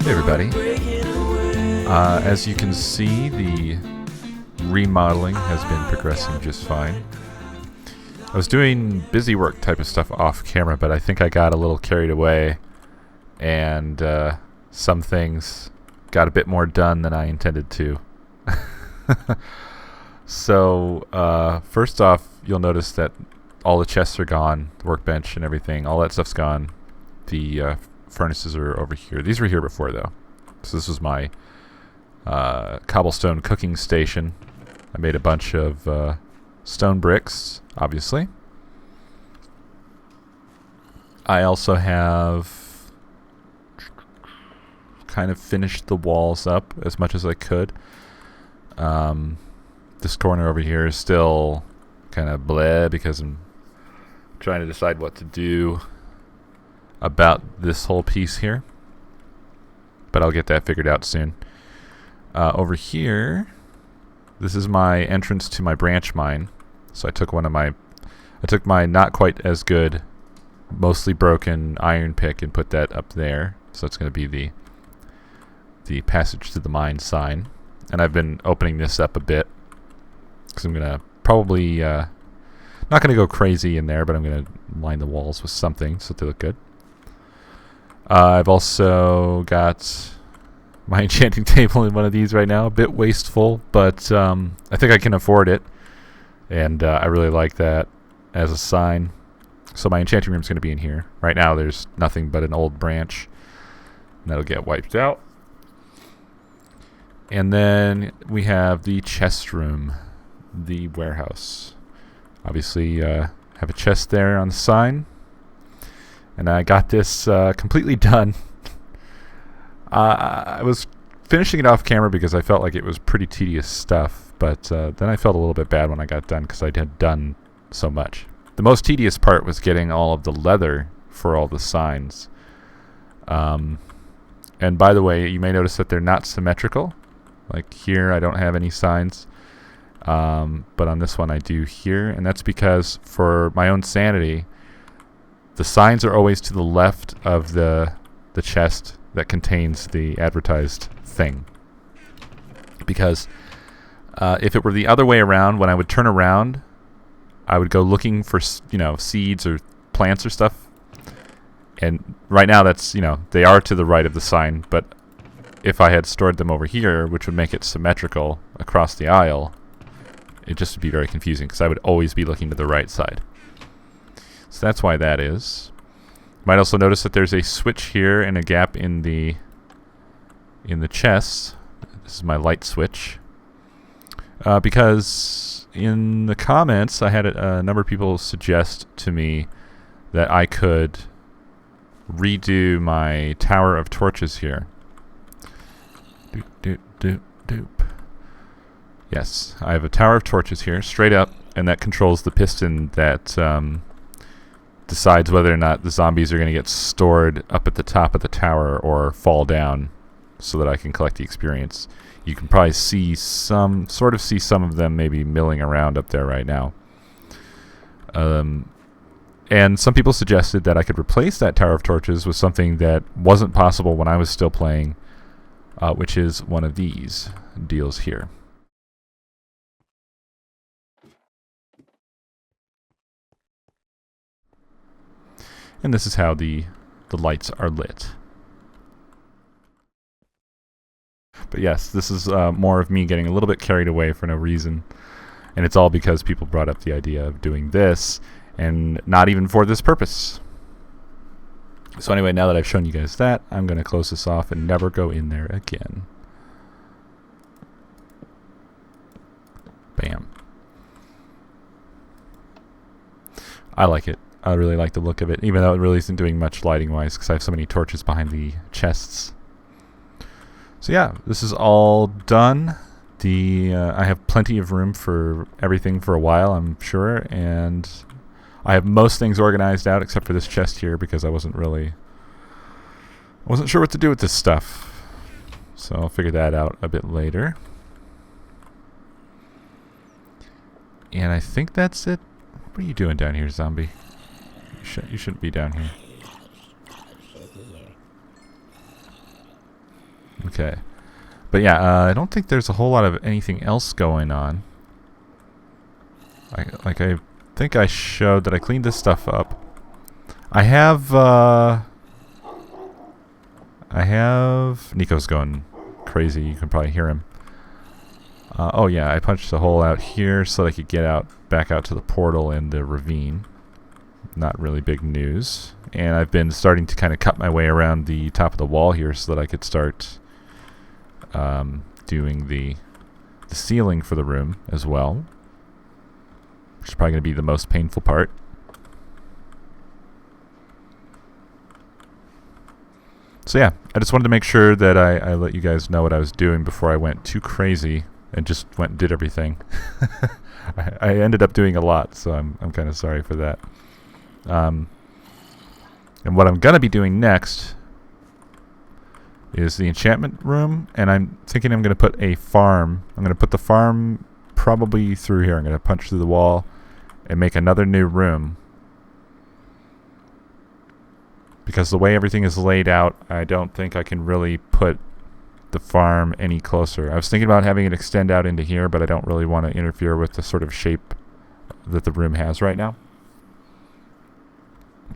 Hey everybody. As you can see, the remodeling has been progressing just fine. I was doing busy work type of stuff off camera, but I think I got a little carried away, and some things got a bit more done than I intended to. So, first off, you'll notice that all the chests are gone, the workbench and everything, all that stuff's gone. The furnaces are over here. These were here before, though. So this was my cobblestone cooking station. I made a bunch of stone bricks, obviously. I also have kind of finished the walls up as much as I could. This corner over here is still kind of bleh because I'm trying to decide what to do about this whole piece here. But I'll get that figured out soon. Over here, this is my entrance to my branch mine. So I took my not quite as good, mostly broken iron pick and put that up there. So it's going to be the passage to the mine sign. And I've been opening this up a bit because I'm going to probably not going to go crazy in there, but I'm going to line the walls with something so they look good. I've also got my enchanting table in one of these right now. A bit wasteful, but I think I can afford it. And I really like that as a sign. So my enchanting room is going to be in here. Right now there's nothing but an old branch. And that'll get wiped out. And then we have the chest room, the warehouse. Obviously have a chest there on the sign. And I got this completely done. I was finishing it off camera because I felt like it was pretty tedious stuff, but then I felt a little bit bad when I got done because I had done so much. The most tedious part was getting all of the leather for all the signs. And by the way, you may notice that they're not symmetrical. Like here, I don't have any signs, but on this one I do here, and that's because for my own sanity, the signs are always to the left of the chest that contains the advertised thing. Because if it were the other way around, when I would turn around, I would go looking for seeds or plants or stuff. And right now that's they are to the right of the sign, but if I had stored them over here, which would make it symmetrical across the aisle, it just would be very confusing because I would always be looking to the right side. So that's why that is. You might also notice that there's a switch here and a gap in the chest. This is my light switch. Because in the comments, I had a number of people suggest to me that I could redo my tower of torches here. Doop, doop, doop, doop. Yes, I have a tower of torches here, straight up, and that controls the piston that decides whether or not the zombies are going to get stored up at the top of the tower or fall down so that I can collect the experience. You can probably see some of them maybe milling around up there right now. And some people suggested that I could replace that tower of torches with something that wasn't possible when I was still playing, which is one of these deals here. And this is how the lights are lit. But yes, this is more of me getting a little bit carried away for no reason. And it's all because people brought up the idea of doing this, and not even for this purpose. So anyway, now that I've shown you guys that, I'm going to close this off and never go in there again. Bam. I like it. I really like the look of it, even though it really isn't doing much lighting-wise because I have so many torches behind the chests. So yeah, this is all done. I have plenty of room for everything for a while, I'm sure, and I have most things organized out except for this chest here because I wasn't sure what to do with this stuff. So I'll figure that out a bit later. And I think that's it. What are you doing down here, zombie? You shouldn't be down here. Okay. But yeah, I don't think there's a whole lot of anything else going on. I think I showed that I cleaned this stuff up. I have Nico's going crazy. You can probably hear him. Oh yeah, I punched a hole out here so that I could get back out to the portal in the ravine. Not really big news. And I've been starting to kind of cut my way around the top of the wall here so that I could start doing the ceiling for the room as well, which is probably going to be the most painful part. So yeah, I just wanted to make sure that I let you guys know what I was doing before I went too crazy and just went and did everything. I ended up doing a lot, so I'm kind of sorry for that. And what I'm going to be doing next is the enchantment room, and I'm thinking I'm going to put a farm. I'm going to put the farm probably through here. I'm going to punch through the wall and make another new room. Because the way everything is laid out, I don't think I can really put the farm any closer. I was thinking about having it extend out into here, but I don't really want to interfere with the sort of shape that the room has right now.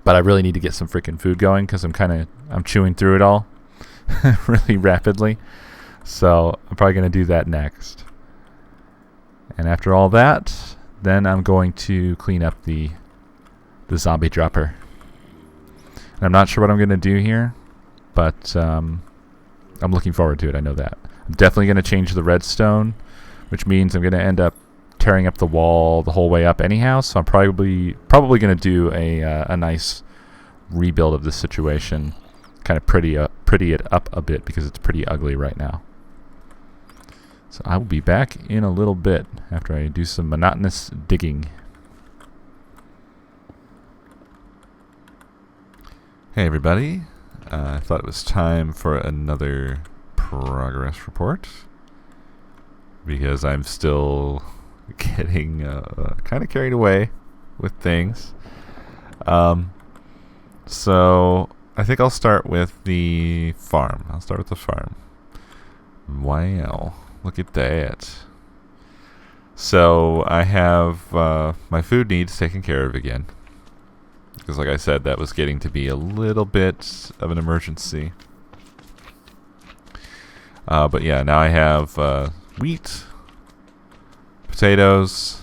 But I really need to get some freaking food going because I'm chewing through it all really rapidly. So I'm probably going to do that next. And after all that, then I'm going to clean up the zombie dropper. And I'm not sure what I'm going to do here, but I'm looking forward to it. I know that. I'm definitely going to change the redstone, which means I'm going to end up tearing up the wall the whole way up anyhow. So I'm probably going to do a nice rebuild of this situation, kind of pretty it up a bit because it's pretty ugly right now. So I will be back in a little bit after I do some monotonous digging. Hey everybody, I thought it was time for another progress report because I'm still getting kind of carried away with things. So I think I'll start with the farm. Wow, look at that. So I have my food needs taken care of again. Because like I said, that was getting to be a little bit of an emergency. But yeah, now I have wheat, potatoes,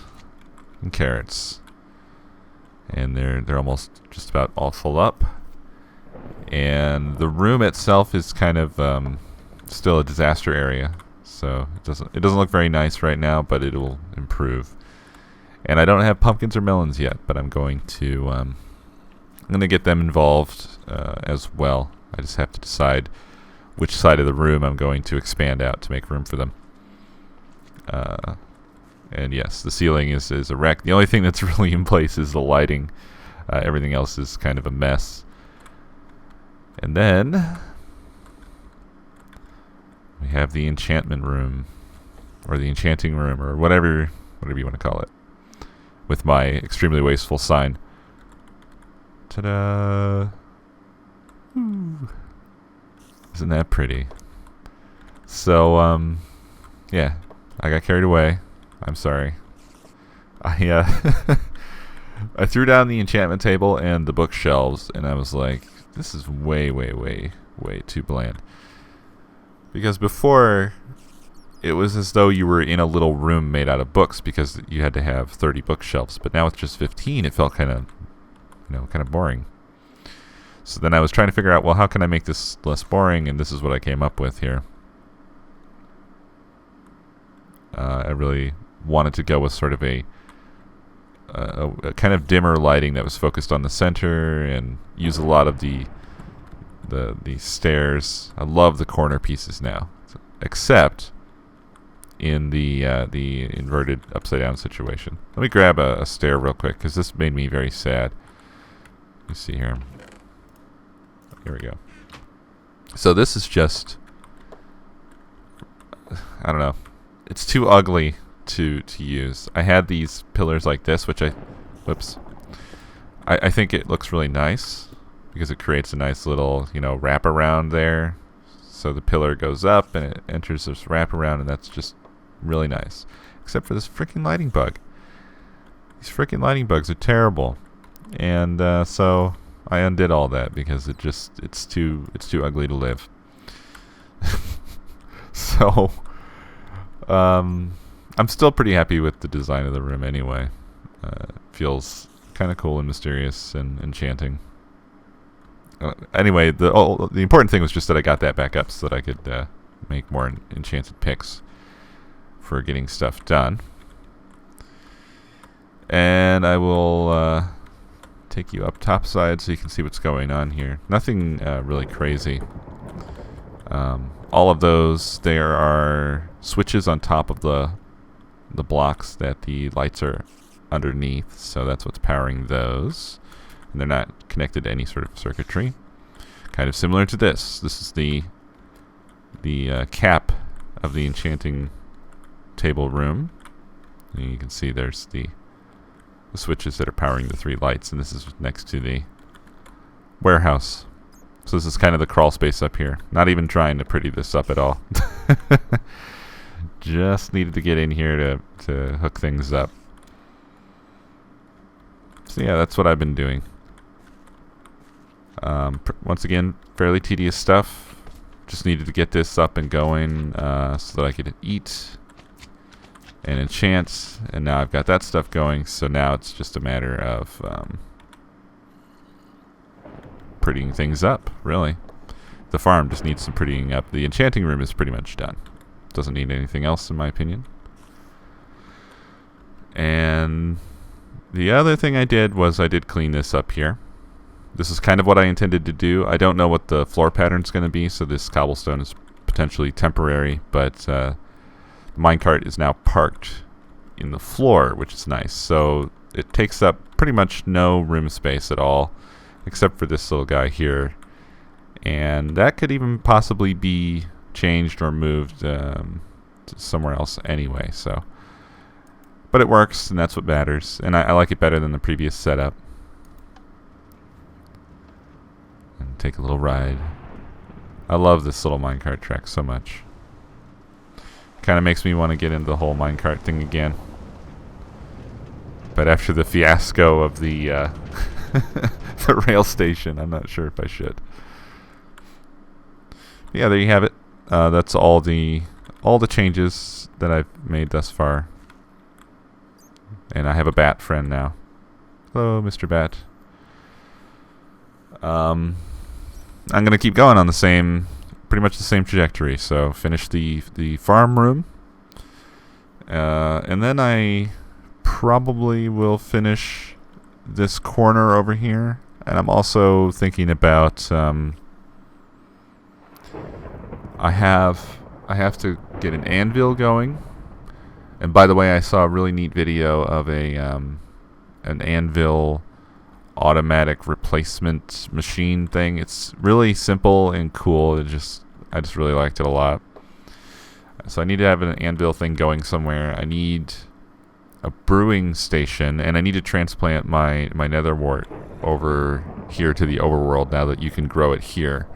and carrots. And they're almost just about all full up. And the room itself is kind of still a disaster area. So it doesn't look very nice right now, but it will improve. And I don't have pumpkins or melons yet, but I'm going to get them involved as well. I just have to decide which side of the room I'm going to expand out to make room for them. And yes, the ceiling is a wreck. The only thing that's really in place is the lighting. Everything else is kind of a mess. And then we have the enchantment room, or the enchanting room, or whatever you want to call it, with my extremely wasteful sign. Ta-da! Ooh. Isn't that pretty? So, yeah, I got carried away. I'm sorry. I threw down the enchantment table and the bookshelves, and I was like, this is way too bland. Because before, it was as though you were in a little room made out of books because you had to have 30 bookshelves. But now with just 15, it felt kind of boring. So then I was trying to figure out, well, how can I make this less boring? And this is what I came up with here. I really wanted to go with sort of a kind of dimmer lighting that was focused on the center and use a lot of the stairs. I love the corner pieces now, except in the inverted upside down situation. Let me grab a stair real quick because this made me very sad. Let me see here. Here we go. So this is just, I don't know. It's too ugly to use. I had these pillars like this, which I think it looks really nice because it creates a nice little, wrap around there. So the pillar goes up and it enters this wraparound, and that's just really nice. Except for this freaking lighting bug. These freaking lighting bugs are terrible. And so I undid all that because it's too ugly to live. So I'm still pretty happy with the design of the room anyway. Feels kind of cool and mysterious and enchanting. Anyway, the important thing was just that I got that back up so that I could make more enchanted picks for getting stuff done. And I will take you up topside so you can see what's going on here. Nothing really crazy. All of those, there are switches on top of the blocks that the lights are underneath, so that's what's powering those. And they're not connected to any sort of circuitry. Kind of similar to this. This is the cap of the enchanting table room. And you can see there's the switches that are powering the 3 lights, and this is next to the warehouse. So this is kind of the crawl space up here. Not even trying to pretty this up at all. Just needed to get in here to hook things up. So yeah, that's what I've been doing. Once again, fairly tedious stuff. Just needed to get this up and going so that I could eat and enchant, and now I've got that stuff going, so now it's just a matter of prettying things up, really. The farm just needs some prettying up. The enchanting room is pretty much done. Doesn't need anything else, in my opinion. And the other thing I did was I did clean this up here. This is kind of what I intended to do. I don't know what the floor pattern's going to be, so this cobblestone is potentially temporary, but the minecart is now parked in the floor, which is nice. So it takes up pretty much no room space at all, except for this little guy here. And that could even possibly be changed or moved to somewhere else anyway. So, but it works, and that's what matters. And I like it better than the previous setup. And take a little ride. I love this little minecart track so much. Kind of makes me want to get into the whole minecart thing again. But after the fiasco of the the rail station, I'm not sure if I should. Yeah, there you have it. That's all the changes that I've made thus far. And I have a bat friend now. Hello, Mr. Bat. I'm gonna keep going on pretty much the same trajectory. So finish the farm room, and then I probably will finish this corner over here. And I'm also thinking about I have to get an anvil going. And by the way, I saw a really neat video of an anvil automatic replacement machine thing. It's really simple and cool. I just really liked it a lot. So I need to have an anvil thing going somewhere. I need a brewing station, and I need to transplant my nether wart over here to the overworld now that you can grow it here,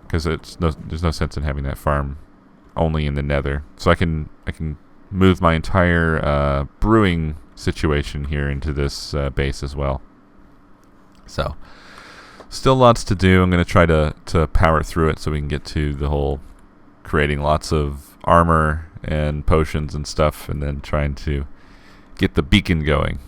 because there's no sense in having that farm only in the nether. So I can move my entire brewing situation here into this base as well. So still lots to do. I'm going to try to power through it so we can get to the whole creating lots of armor and potions and stuff, and then trying to get the beacon going.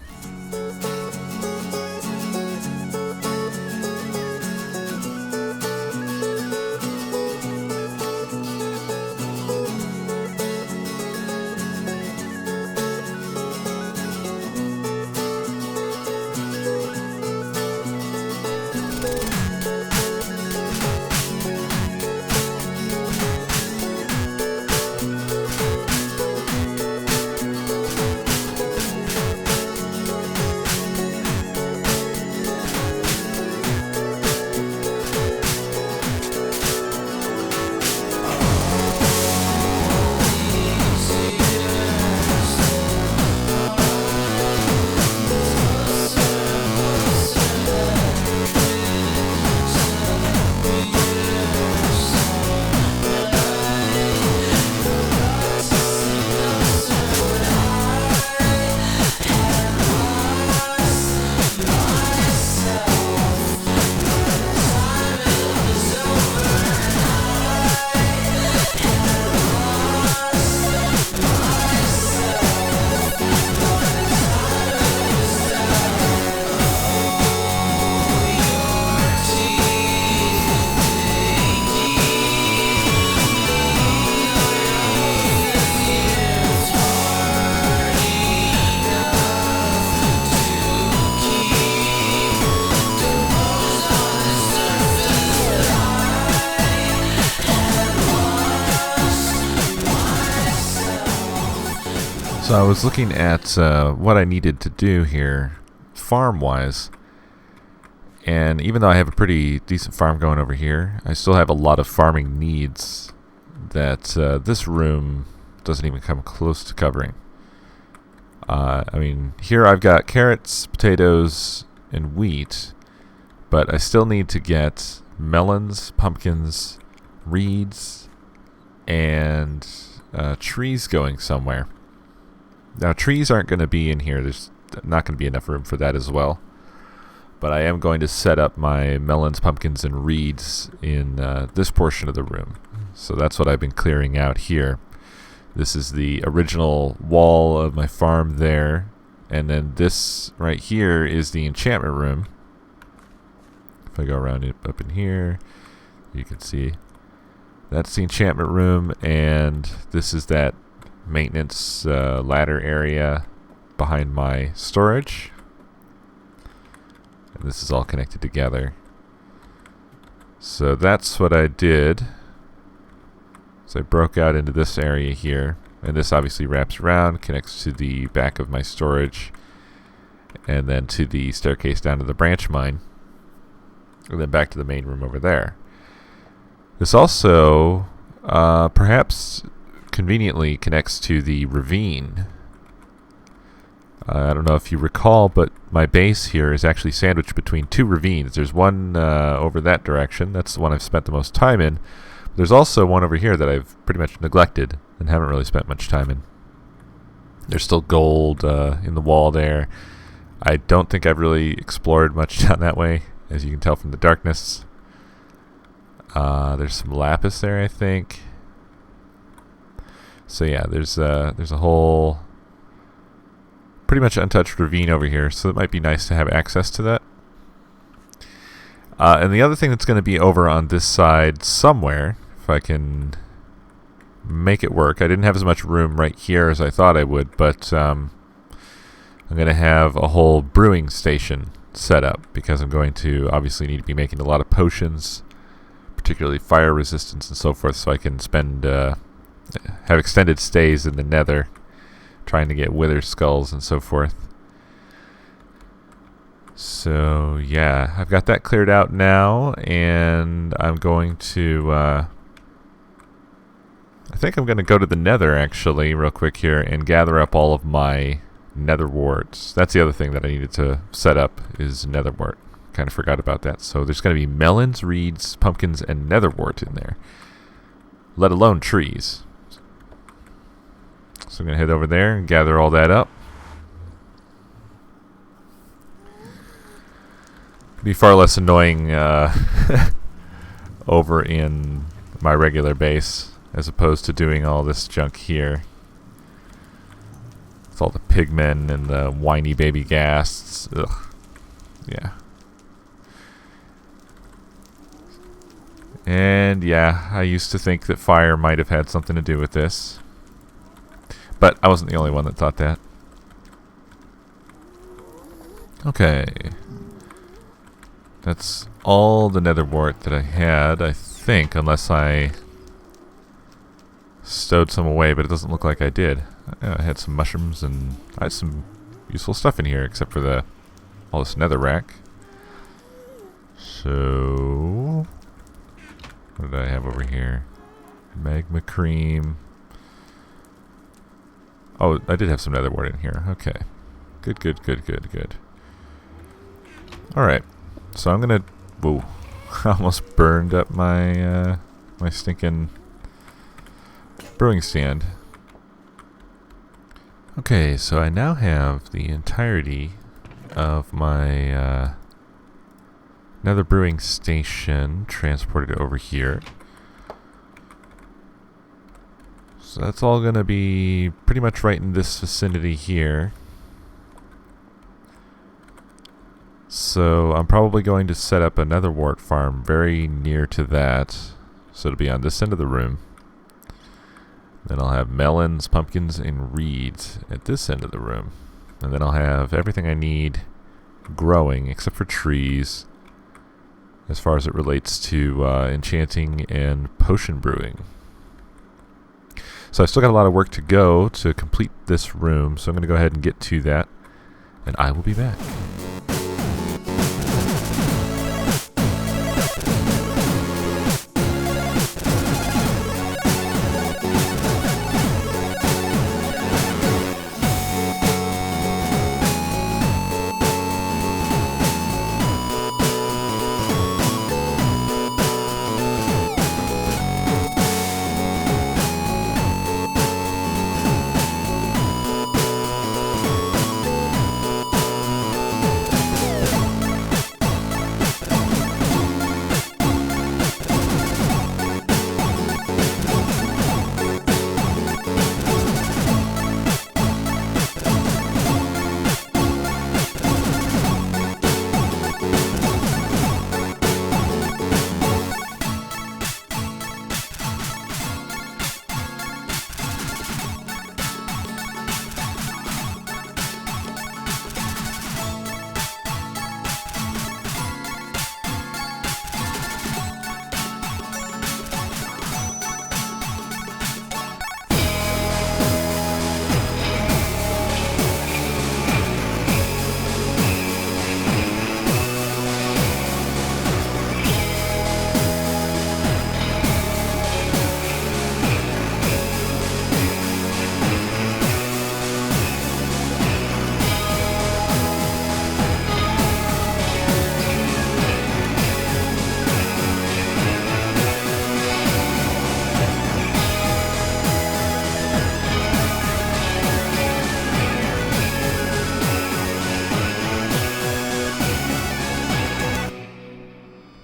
So I was looking at what I needed to do here farm-wise, and even though I have a pretty decent farm going over here, I still have a lot of farming needs that this room doesn't even come close to covering. I mean, here I've got carrots, potatoes, and wheat, but I still need to get melons, pumpkins, reeds, and trees going somewhere. Now, trees aren't going to be in here. There's not going to be enough room for that as well. But I am going to set up my melons, pumpkins, and reeds in this portion of the room. So that's what I've been clearing out here. This is the original wall of my farm there. And then this right here is the enchantment room. If I go around it up in here, you can see that's the enchantment room. And this is that maintenance ladder area behind my storage, and this is all connected together. So that's what I did. So I broke out into this area here, and this obviously wraps around, connects to the back of my storage, and then to the staircase down to the branch mine, and then back to the main room over there. This also perhaps conveniently connects to the ravine. I don't know if you recall, but my base here is actually sandwiched between two ravines. There's one over that direction. That's the one I've spent the most time in. There's also one over here that I've pretty much neglected and haven't really spent much time in. There's still gold in the wall there. I don't think I've really explored much down that way, as you can tell from the darkness. There's some lapis there, I think. So yeah, there's a whole pretty much untouched ravine over here, so it might be nice to have access to that. And the other thing that's going to be over on this side somewhere, if I can make it work. I didn't have as much room right here as I thought I would, but I'm going to have a whole brewing station set up, because I'm going to obviously need to be making a lot of potions, particularly fire resistance and so forth, so I can have extended stays in the nether, trying to get wither skulls and so forth. So yeah, I've got that cleared out now, and I'm going to I think I'm going to go to the nether actually real quick here and gather up all of my nether warts. That's the other thing that I needed to set up, is nether wart. Kind of forgot about that. So there's going to be melons, reeds, pumpkins, and nether wart in there, let alone trees. So I'm going to head over there and gather all that up. It'd be far less annoying over in my regular base, as opposed to doing all this junk here. With all the pigmen and the whiny baby ghasts. Ugh. Yeah. And yeah, I used to think that fire might have had something to do with this. But I wasn't the only one that thought that. Okay. That's all the nether wart that I had, I think, unless I stowed some away, but it doesn't look like I did. I had some mushrooms, and I had some useful stuff in here, except for all this netherrack. So what did I have over here? Magma cream. Oh, I did have some nether wart in here. Okay. Good, good, good, good, good. Alright. So I'm gonna... Whoa. I almost burned up my, my stinking brewing stand. Okay, so I now have the entirety of my, nether brewing station transported over here. So that's all going to be pretty much right in this vicinity here. So I'm probably going to set up another wart farm very near to that. So it'll be on this end of the room. Then I'll have melons, pumpkins, and reeds at this end of the room. And then I'll have everything I need growing, except for trees, as far as it relates to enchanting and potion brewing. So I still got a lot of work to go to complete this room, so I'm going to go ahead and get to that, and I will be back.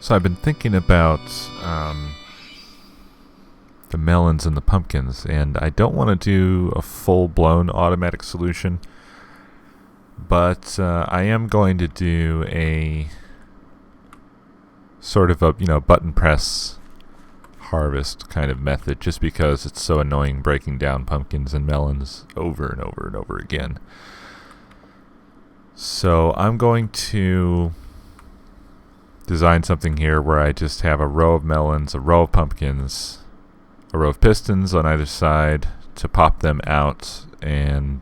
So I've been thinking about the melons and the pumpkins, and I don't want to do a full-blown automatic solution, but I am going to do a sort of a button press harvest kind of method, just because it's so annoying breaking down pumpkins and melons over and over and over again. So I'm going to design something here where I just have a row of melons, a row of pumpkins, a row of pistons on either side to pop them out, and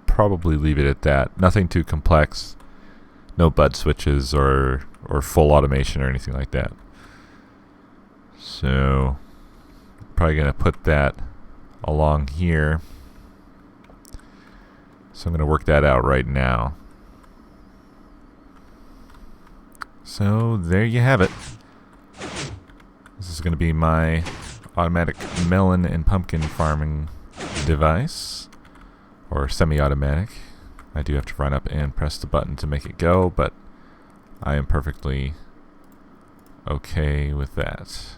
probably leave it at that. Nothing too complex, no bud switches or full automation or anything like that. So probably going to put that along here. So I'm going to work that out right now. So there you have it. This is going to be my automatic melon and pumpkin farming device, or semi-automatic. I do have to run up and press the button to make it go, but I am perfectly okay with that.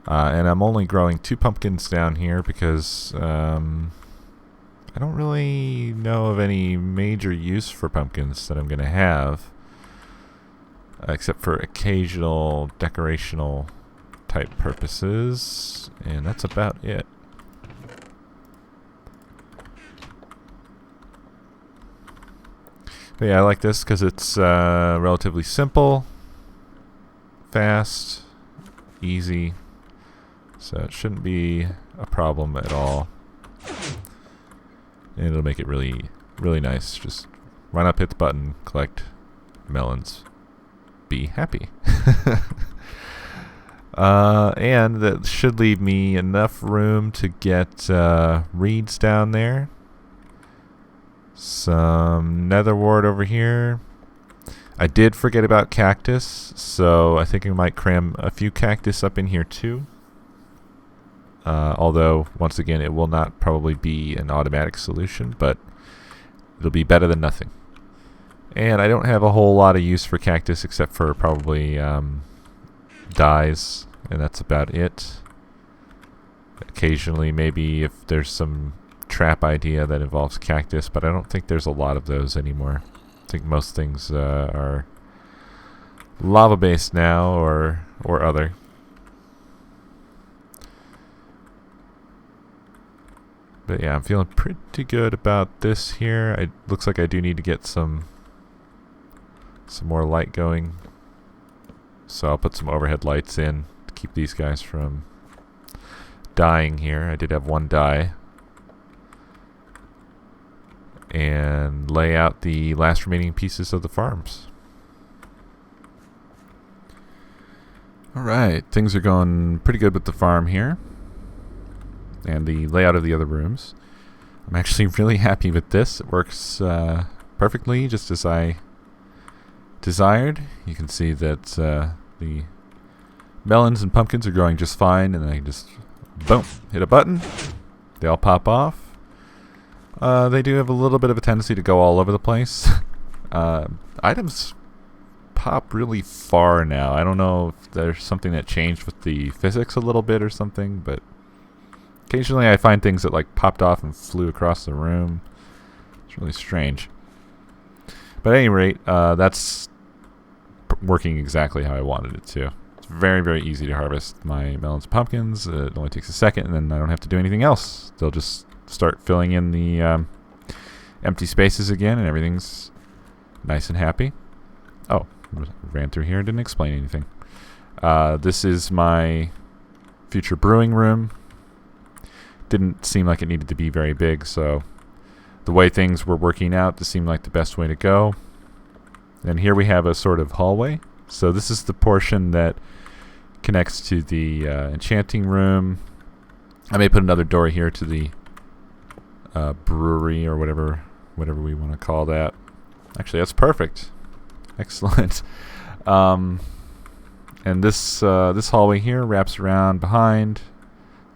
And I'm only growing 2 pumpkins down here because I don't really know of any major use for pumpkins that I'm going to have, except for occasional decorational type purposes, and that's about it. But yeah, I like this because it's relatively simple, fast, easy, so it shouldn't be a problem at all. And it'll make it really, really nice. Just run up, hit the button, collect melons, be happy. And that should leave me enough room to get reeds down there, some netherwort over here. I did forget about cactus, so I think I might cram a few cactus up in here too. Although, once again, it will not probably be an automatic solution, but it'll be better than nothing. And I don't have a whole lot of use for cactus except for probably dyes, and that's about it. Occasionally, maybe if there's some trap idea that involves cactus, but I don't think there's a lot of those anymore. I think most things are lava-based now or other. But yeah, I'm feeling pretty good about this here. It looks like I do need to get some more light going. So I'll put some overhead lights in to keep these guys from dyeing here. I did have one dye. And lay out the last remaining pieces of the farms. Alright, things are going pretty good with the farm here. And the layout of the other rooms. I'm actually really happy with this. It works perfectly, just as I desired. You can see that the melons and pumpkins are growing just fine, and then I can just, boom, hit a button. They all pop off. They do have a little bit of a tendency to go all over the place. Items pop really far now. I don't know if there's something that changed with the physics a little bit or something, but occasionally I find things that like popped off and flew across the room. It's really strange. But at any rate, that's working exactly how I wanted it to. It's very, very easy to harvest my melons and pumpkins. It only takes a second, and then I don't have to do anything else. They'll just start filling in the empty spaces again, and everything's nice and happy. Oh, ran through here and didn't explain anything. This is my future brewing room. Didn't seem like it needed to be very big, so the way things were working out, this seemed like the best way to go. And here we have a sort of hallway. So this is the portion that connects to the enchanting room. I may put another door here to the brewery or whatever we want to call that. Actually, that's perfect. Excellent. And this hallway here wraps around behind.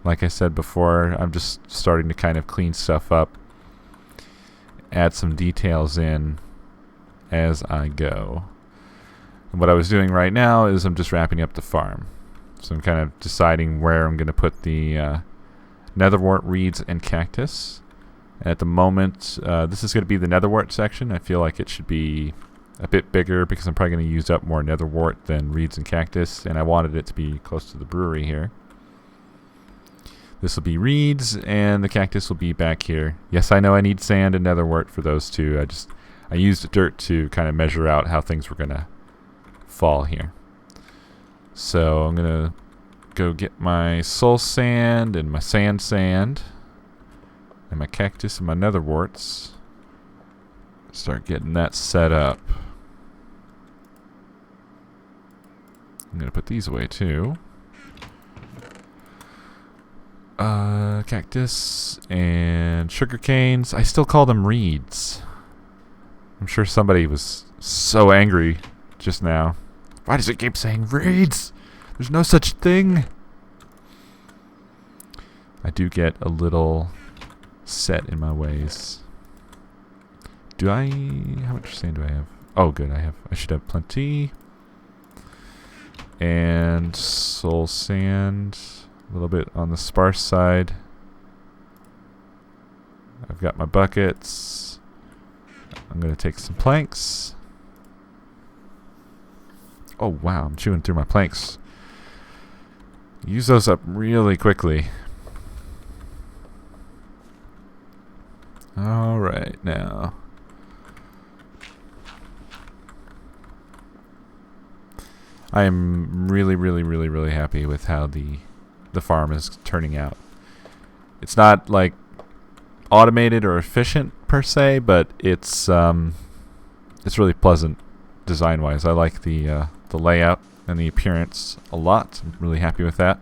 Like I said before, I'm just starting to kind of clean stuff up, add some details in as I go. And what I was doing right now is I'm just wrapping up the farm. So I'm kind of deciding where I'm going to put the netherwort, reeds, and cactus. And at the moment, this is going to be the netherwort section. I feel like it should be a bit bigger because I'm probably going to use up more netherwort than reeds and cactus, and I wanted it to be close to the brewery here. This will be reeds, and the cactus will be back here. Yes, I know I need sand and netherwort for those two. I used dirt to kind of measure out how things were going to fall here. So I'm going to go get my soul sand and my sand and my cactus and my netherworts. Start getting that set up. I'm going to put these away too. Cactus and sugar canes. I still call them reeds. I'm sure somebody was so angry just now. Why does it keep saying reeds? There's no such thing. I do get a little set in my ways. How much sand do I have? Oh, good. I should have plenty. And soul sand. A little bit on the sparse side. I've got my buckets. I'm going to take some planks. Oh, wow. I'm chewing through my planks. Use those up really quickly. All right, now. I am really, really, really, really happy with how the farm is turning out. It's not like automated or efficient per se, but it's really pleasant design-wise. I like the layout and the appearance a lot. I'm really happy with that.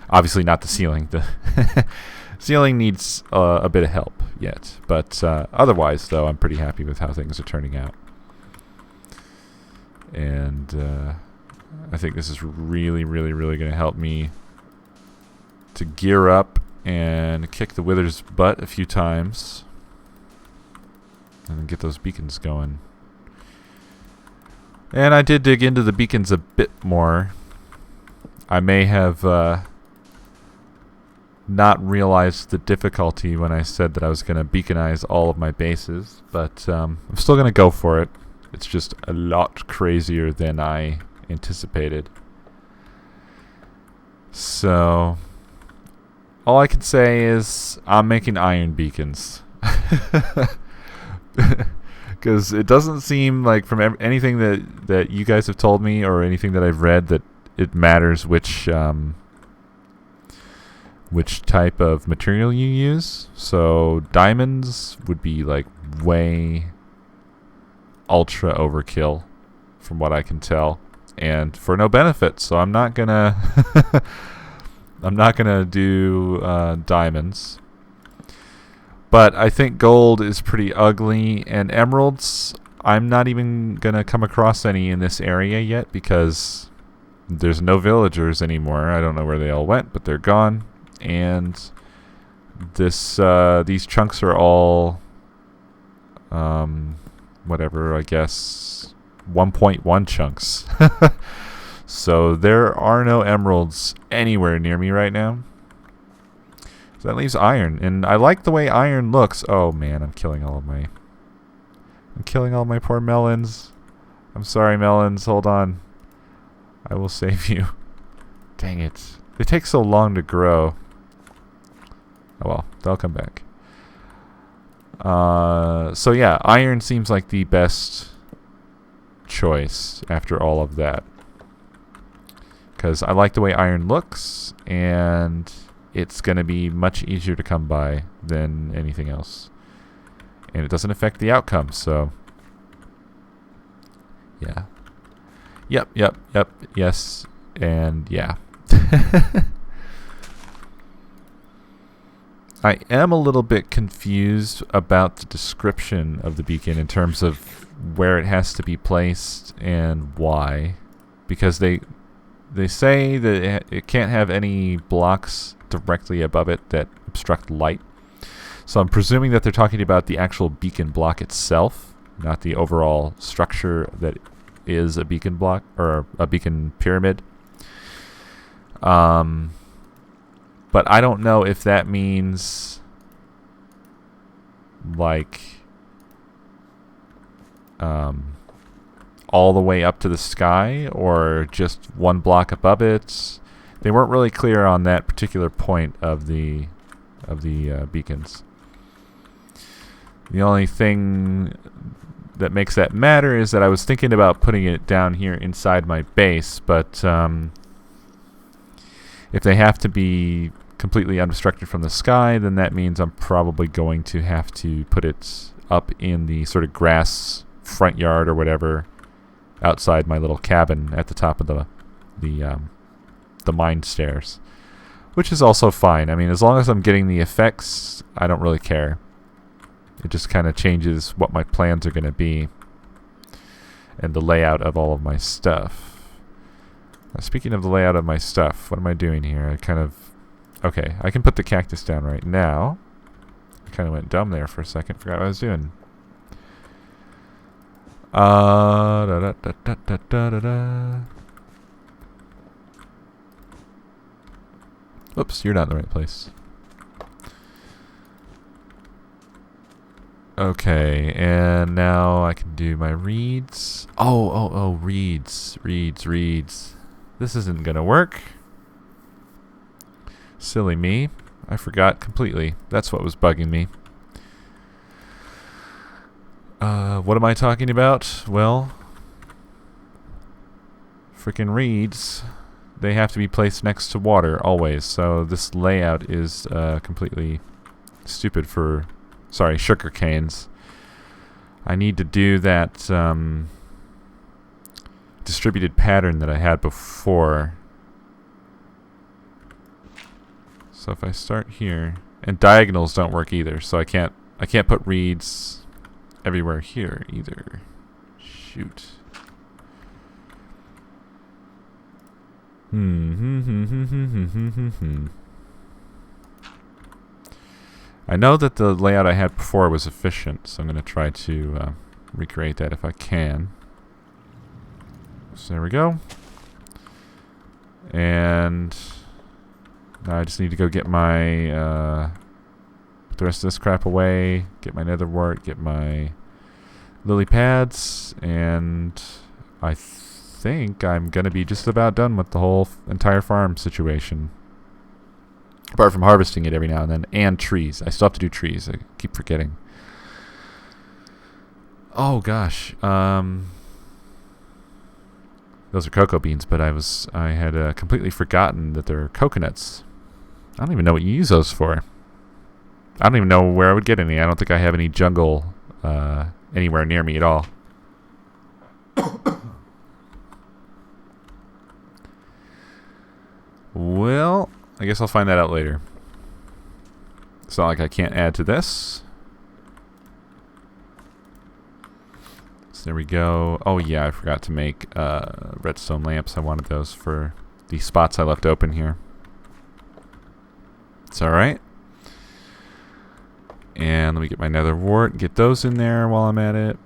Obviously, not the ceiling. The ceiling needs a bit of help yet, but otherwise, though, I'm pretty happy with how things are turning out. And I think this is really, really, really going to help me to gear up and kick the wither's butt a few times and then get those beacons going. And I did dig into the beacons a bit more. I may have not realized the difficulty when I said that I was going to beaconize all of my bases, but I'm still going to go for it. It's just a lot crazier than I anticipated. So all I can say is I'm making iron beacons. Because it doesn't seem like from anything that you guys have told me or anything that I've read that it matters which which type of material you use. So diamonds would be like way ultra overkill from what I can tell, and for no benefit. So I'm not gonna I'm not gonna do diamonds. But I think gold is pretty ugly, and emeralds, I'm not even gonna come across any in this area yet because there's no villagers anymore. I don't know where they all went, but they're gone. And these chunks are all whatever, I guess 1.1 chunks. So there are no emeralds anywhere near me right now. So that leaves iron, and I like the way iron looks. Oh man, I'm killing all my poor melons. I'm sorry, melons, hold on. I will save you. Dang it. They take so long to grow. Oh well, they'll come back. So yeah, iron seems like the best choice after all of that. Because I like the way iron looks, and it's going to be much easier to come by than anything else. And it doesn't affect the outcome, so... yeah. Yep, yes, and yeah. I am a little bit confused about the description of the beacon in terms of where it has to be placed and why. Because they say that it can't have any blocks directly above it that obstruct light. So I'm presuming that they're talking about the actual beacon block itself, not the overall structure that is a beacon block or a beacon pyramid. But I don't know if that means like all the way up to the sky or just one block above it. They weren't really clear on that particular point of the beacons. The only thing that makes that matter is that I was thinking about putting it down here inside my base, but if they have to be completely unobstructed from the sky, then that means I'm probably going to have to put it up in the sort of grass front yard or whatever outside my little cabin at the top of the mine stairs, which is also fine. I mean, as long as I'm getting the effects, I don't really care. It just kind of changes what my plans are going to be and the layout of all of my stuff. Speaking of the layout of my stuff, what am I doing here? Okay, I can put the cactus down right now. I kind of went dumb there for a second. Forgot what I was doing. Oops, you're not in the right place. Okay, and now I can do my reeds. Oh, reeds. This isn't gonna work. Silly me. I forgot completely. That's what was bugging me. What am I talking about? Well, frickin' reeds. They have to be placed next to water always. So this layout is completely stupid for, sorry, sugar canes. I need to do that distributed pattern that I had before. So if I start here, and diagonals don't work either, so I can't put reeds everywhere here either. Shoot. I know that the layout I had before was efficient, so I'm going to try to recreate that if I can. So there we go. And now I just need to go get my put the rest of this crap away, get my nether wart, get my lily pads, and I think I'm going to be just about done with the whole entire farm situation. Apart from harvesting it every now and then, and trees. I still have to do trees. I keep forgetting. Oh gosh, those are cocoa beans, but I had completely forgotten that they're coconuts. I don't even know what you use those for. I don't even know where I would get any. I don't think I have any jungle anywhere near me at all. Well, I guess I'll find that out later. It's not like I can't add to this. So there we go. Oh yeah, I forgot to make redstone lamps. I wanted those for the spots I left open here. It's alright. And let me get my nether wart and get those in there while I'm at it.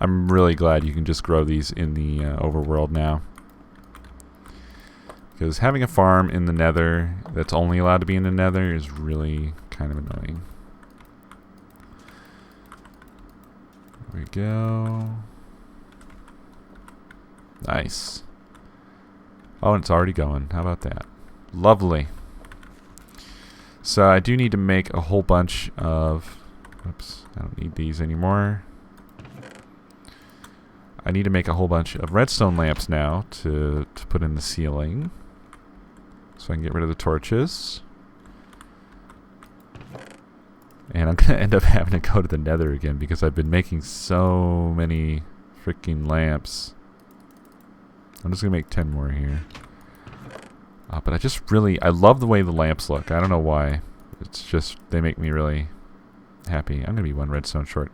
I'm really glad you can just grow these in the overworld now. Because having a farm in the nether that's only allowed to be in the nether is really kind of annoying. There we go. Nice. Oh, and it's already going. How about that? Lovely. So I do need to make a whole bunch of... Oops, I don't need these anymore. I need to make a whole bunch of redstone lamps now to put in the ceiling. So I can get rid of the torches. And I'm going to end up having to go to the nether again because I've been making so many freaking lamps. I'm just going to make 10 more here. But I love the way the lamps look. I don't know why. It's just, they make me really happy. I'm going to be one redstone short.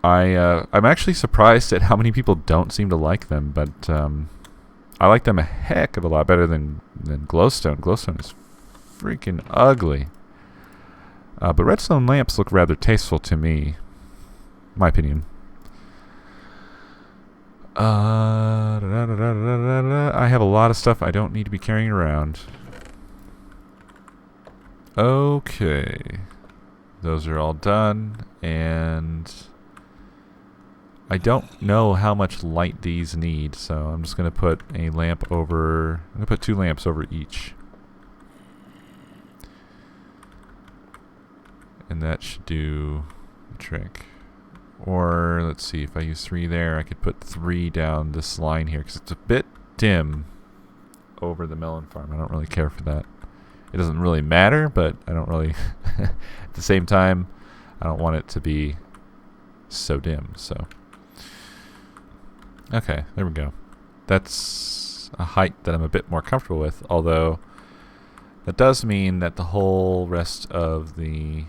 I'm actually surprised at how many people don't seem to like them, but I like them a heck of a lot better than glowstone. Glowstone is freaking ugly. But redstone lamps look rather tasteful to me, my opinion. I have a lot of stuff I don't need to be carrying around. Okay. Those are all done, and I don't know how much light these need, so I'm just going to put a lamp over... I'm going to put 2 lamps over each. And that should do the trick. Or, let's see, if I use 3 there, I could put 3 down this line here, because it's a bit dim over the melon farm. I don't really care for that. It doesn't really matter, but I don't really... At the same time, I don't want it to be so dim, so... Okay, there we go. That's a height that I'm a bit more comfortable with, although that does mean that the whole rest of the...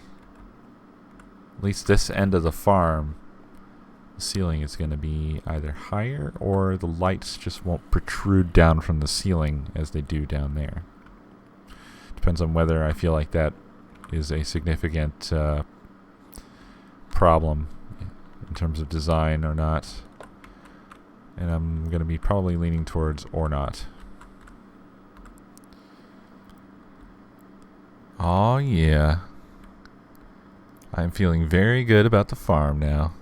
At least this end of the farm, the ceiling is going to be either higher or the lights just won't protrude down from the ceiling as they do down there. Depends on whether I feel like that is a significant problem in terms of design or not. And I'm going to be probably leaning towards or not. Oh yeah. I'm feeling very good about the farm now.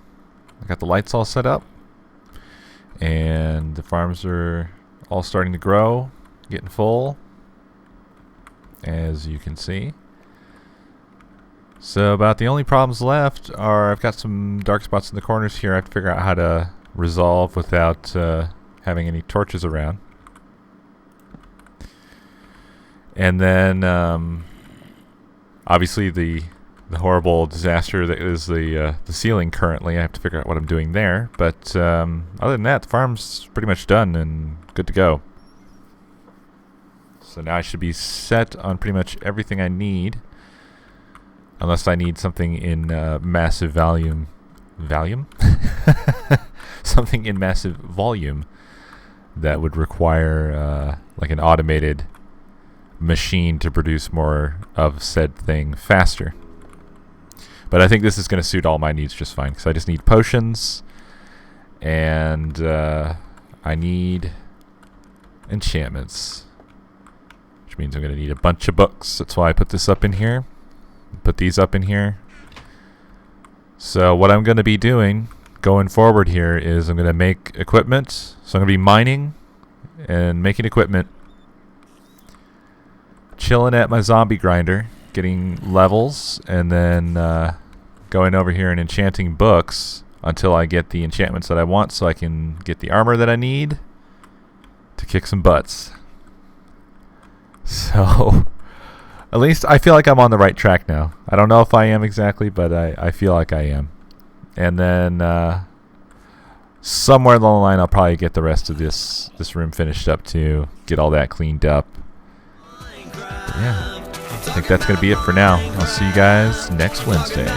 I got the lights all set up. And the farms are all starting to grow, getting full, as you can see. So about the only problems left are I've got some dark spots in the corners here I have to figure out how to resolve without having any torches around. And then obviously the horrible disaster that is the ceiling currently. I have to figure out what I'm doing there. But other than that, the farm's pretty much done and good to go. So now I should be set on pretty much everything I need. Unless I need something in massive volume. Volume? Something in massive volume that would require like an automated machine to produce more of said thing faster. But I think this is going to suit all my needs just fine, because I just need potions, and I need enchantments, which means I'm going to need a bunch of books. That's why I put this up in here, put these up in here. So what I'm going to be doing going forward here is I'm going to make equipment. So I'm going to be mining and making equipment, chilling at my zombie grinder, getting levels, and then going over here and enchanting books until I get the enchantments that I want so I can get the armor that I need to kick some butts. So, at least I feel like I'm on the right track now. I don't know if I am exactly, but I feel like I am. And then somewhere along the line, I'll probably get the rest of this room finished up too. Get all that cleaned up. But yeah, I think that's going to be it for now. I'll see you guys next Wednesday.